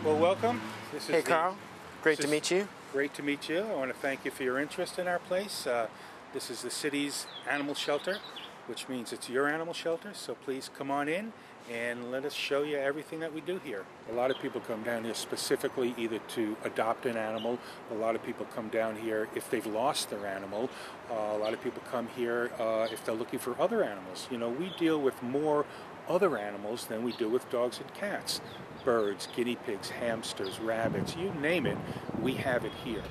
Well, welcome. Hey, Carl. Great to meet you. Great to meet you. I want to thank you for your interest in our place. This is the city's animal shelter, which means it's your animal shelter. So please come on in and let us show you everything that we do here. A lot of people come down here specifically either to adopt an animal. A lot of people come down here if they've lost their animal. A lot of people come here if they're looking for other animals. You know, we deal with more other animals than we do with dogs and cats. Birds, guinea pigs, hamsters, rabbits, you name it, we have it here.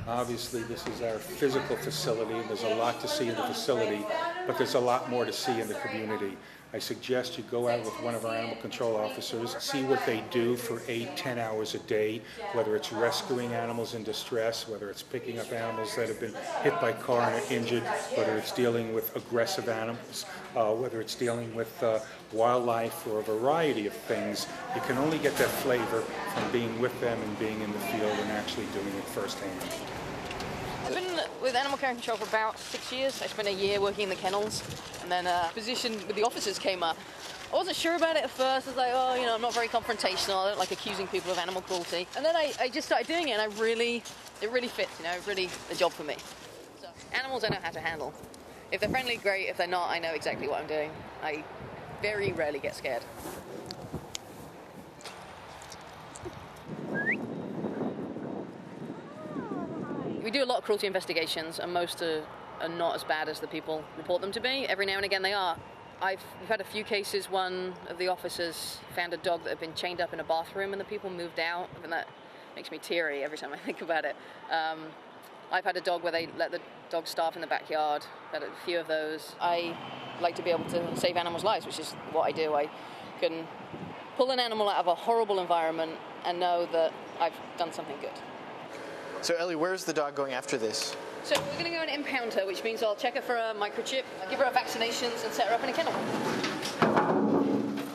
Obviously, this is our physical facility, and there's a lot to see in the facility, but there's a lot more to see in the community. I suggest you go out with one of our animal control officers, see what they do for 8-10 hours a day, whether it's rescuing animals in distress, whether it's picking up animals that have been hit by a car and are injured, whether it's dealing with aggressive animals, whether it's dealing with wildlife or a variety of things. You can only get that flavor from being with them and being in the field and actually doing it firsthand. I've been with animal care and control for about 6 years. I spent a year working in the kennels, and then a position with the officers came up. I wasn't sure about it at first. I was like, oh, you know, I'm not very confrontational. I don't like accusing people of animal cruelty. And then I just started doing it, and it really fits, you know, really a job for me. So, animals I know how to handle. If they're friendly, great. If they're not, I know exactly what I'm doing. I very rarely get scared. We do a lot of cruelty investigations, and most are not as bad as the people report them to be. Every now and again they are. We've had a few cases. One of the officers found a dog that had been chained up in a bathroom and the people moved out, and that makes me teary every time I think about it. I've had a dog where they let the dog starve in the backyard. I've had a few of those. I like to be able to save animals' lives, which is what I do. I can pull an animal out of a horrible environment and know that I've done something good. So, Ellie, where's the dog going after this? So we're going to go and impound her, which means I'll check her for a microchip, give her vaccinations, and set her up in a kennel.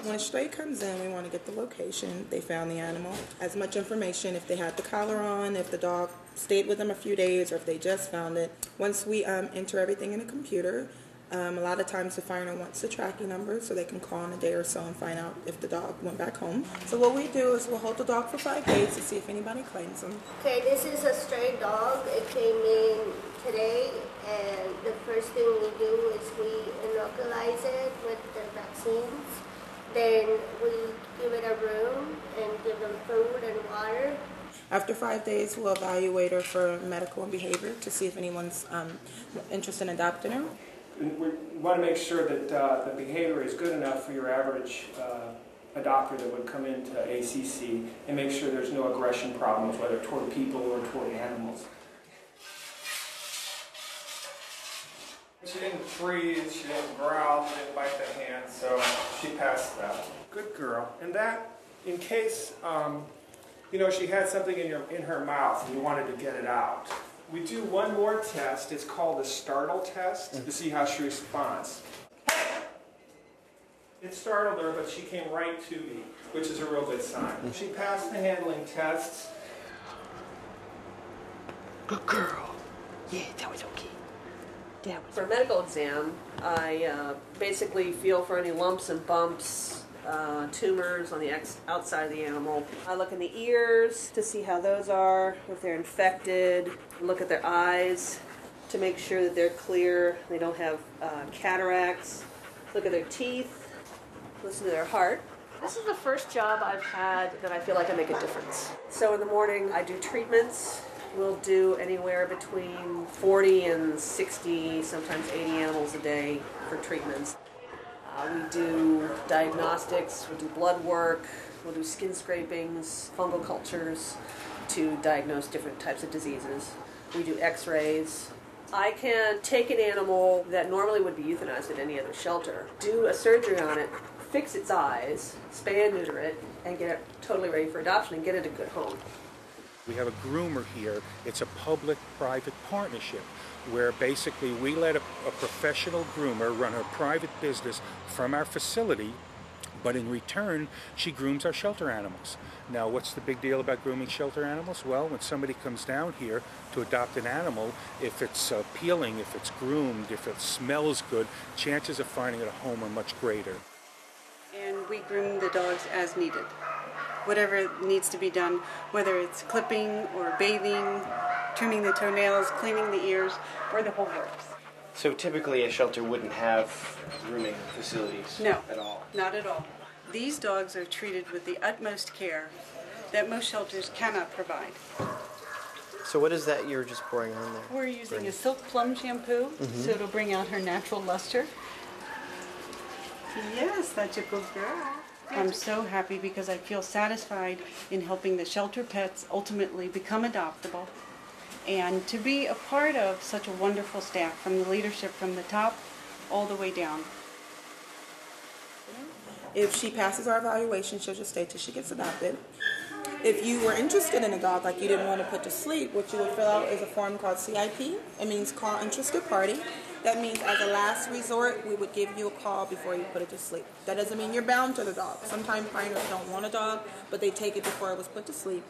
When a stray comes in, we want to get the location they found the animal, as much information, if they had the collar on, if the dog stayed with them a few days, or if they just found it. Once we enter everything in a computer, a lot of times the finder wants the tracking number so they can call in a day or so and find out if the dog went back home. So what we do is we'll hold the dog for 5 days to see if anybody claims him. Okay, this is a stray dog. It came in today, and the first thing we do is we inoculate it with the vaccines. Then we give it a room and give them food and water. After 5 days, we'll evaluate her for medical and behavior to see if anyone's interested in adopting her. We want to make sure that the behavior is good enough for your average adopter that would come into ACC, and make sure there's no aggression problems, whether toward people or toward animals. She didn't freeze, she didn't growl, she didn't bite the hand, so she passed that. Good girl. And that, in case, you know, she had something in her mouth and you wanted to get it out. We do one more test. It's called the startle test to see how she responds. It startled her, but she came right to me, which is a real good sign. She passed the handling tests. Good girl. Yeah, that was okay. For a medical exam, I basically feel for any lumps and bumps, tumors on the outside of the animal. I look in the ears to see how those are, if they're infected. Look at their eyes to make sure that they're clear, they don't have cataracts. Look at their teeth, listen to their heart. This is the first job I've had that I feel like I make a difference. So in the morning I do treatments. We'll do anywhere between 40 and 60, sometimes 80 animals a day for treatments. We do diagnostics, we'll do blood work, we'll do skin scrapings, fungal cultures to diagnose different types of diseases. We do x-rays. I can take an animal that normally would be euthanized at any other shelter, do a surgery on it, fix its eyes, spay and neuter it, and get it totally ready for adoption and get it a good home. We have a groomer here. It's a public-private partnership where basically we let a professional groomer run her private business from our facility, but in return, she grooms our shelter animals. Now, what's the big deal about grooming shelter animals? Well, when somebody comes down here to adopt an animal, if it's appealing, if it's groomed, if it smells good, chances of finding it a home are much greater. And we groom the dogs as needed. whatever needs to be done, whether it's clipping or bathing, trimming the toenails, cleaning the ears, or the whole works. So typically a shelter wouldn't have grooming facilities No, at all? not at all. These dogs are treated with the utmost care that most shelters cannot provide. So what is that you're just pouring on there? We're using a silk plum shampoo, so it'll bring out her natural luster. Yes, such a good girl. I'm so happy because I feel satisfied in helping the shelter pets ultimately become adoptable and to be a part of such a wonderful staff, from the leadership from the top all the way down. If she passes our evaluation, she'll just stay till she gets adopted. If you were interested in a dog, like you didn't want to put to sleep, what you would fill out is a form called CIP. It means Call Interested Party. That means as a last resort, we would give you a call before you put it to sleep. That doesn't mean you're bound to the dog. Sometimes finders don't want a dog, but they take it before it was put to sleep.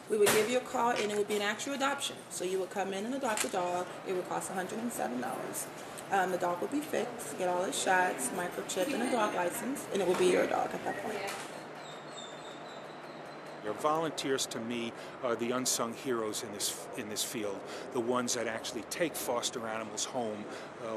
We would give you a call, and it would be an actual adoption. So you would come in and adopt a dog. It would cost $107. The dog would be fixed, get all his shots, microchip, and a dog license, and it would be your dog at that point. Your volunteers, to me, are the unsung heroes in this field, the ones that actually take foster animals home,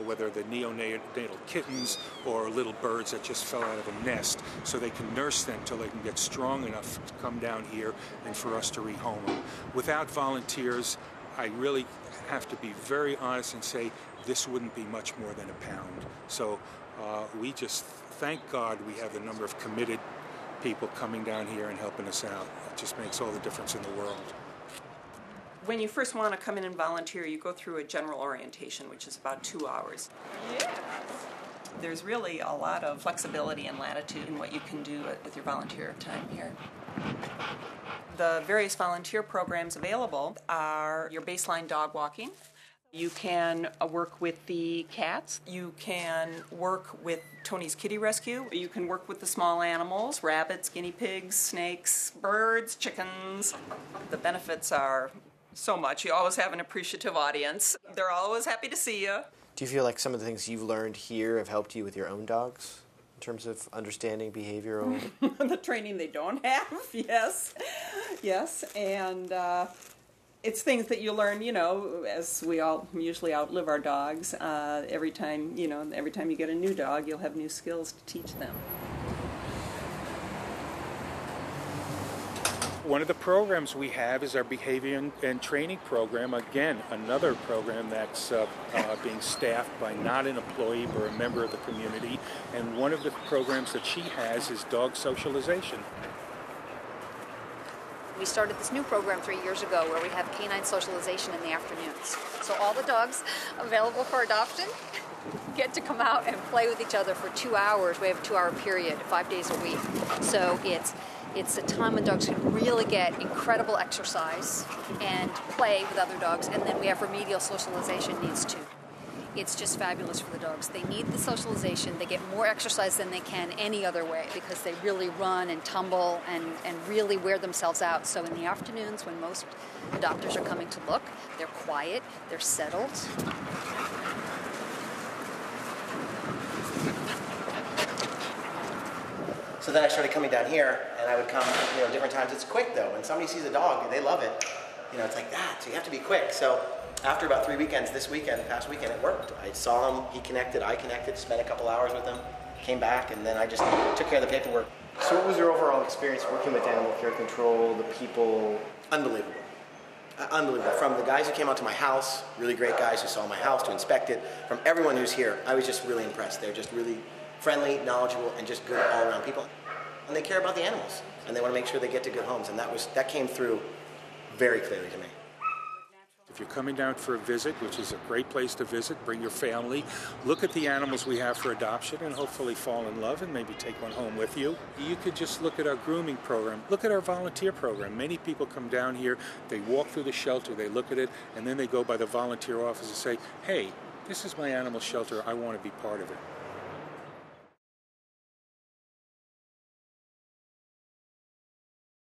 whether they're neonatal kittens or little birds that just fell out of a nest, so they can nurse them till they can get strong enough to come down here and for us to rehome them. Without volunteers, I really have to be very honest and say this wouldn't be much more than a pound. So we just, thank God we have the number of committed people coming down here and helping us out. It just makes all the difference in the world. When you first want to come in and volunteer, you go through a general orientation, which is about 2 hours. Yes. There's really a lot of flexibility and latitude in what you can do with your volunteer time here. The various volunteer programs available are your baseline dog walking. You can work with the cats. You can work with Tony's Kitty Rescue. You can work with the small animals, rabbits, guinea pigs, snakes, birds, chickens. The benefits are so much. You always have an appreciative audience. They're always happy to see you. Do you feel like some of the things you've learned here have helped you with your own dogs in terms of understanding behavioral? The training they don't have, yes. Yes, and it's things that you learn, as we all usually outlive our dogs. Every time you get a new dog, you'll have new skills to teach them. One of the programs we have is our behavior and training program. Again, another program that's being staffed by not an employee but a member of the community. And one of the programs that she has is dog socialization. We started this new program 3 years ago where we have canine socialization in the afternoons. So all the dogs available for adoption get to come out and play with each other for 2 hours. We have a 2-hour period, 5 days a week. So it's a time when dogs can really get incredible exercise and play with other dogs, and then we have remedial socialization needs too. It's just fabulous for the dogs. They need the socialization. They get more exercise than they can any other way because they really run and tumble and really wear themselves out. So in the afternoons when most adopters are coming to look, they're quiet, they're settled. So then I started coming down here, and I would come, different times. It's quick though. When somebody sees a dog and they love it, it's like that. So you have to be quick. So after about 3 weekends, past weekend, it worked. I saw him, he connected, I connected, spent a couple hours with him, came back, and then I just took care of the paperwork. So what was your overall experience working with animal care control, the people? Unbelievable. Unbelievable. From the guys who came out to my house, really great guys who saw my house to inspect it, from everyone who's here, I was just really impressed. They're just really friendly, knowledgeable, and just good all-around people. And they care about the animals, and they want to make sure they get to good homes, and that came through very clearly to me. If you're coming down for a visit, which is a great place to visit, bring your family, look at the animals we have for adoption and hopefully fall in love and maybe take one home with you. You could just look at our grooming program, look at our volunteer program. Many people come down here, they walk through the shelter, they look at it, and then they go by the volunteer office and say, hey, this is my animal shelter, I want to be part of it.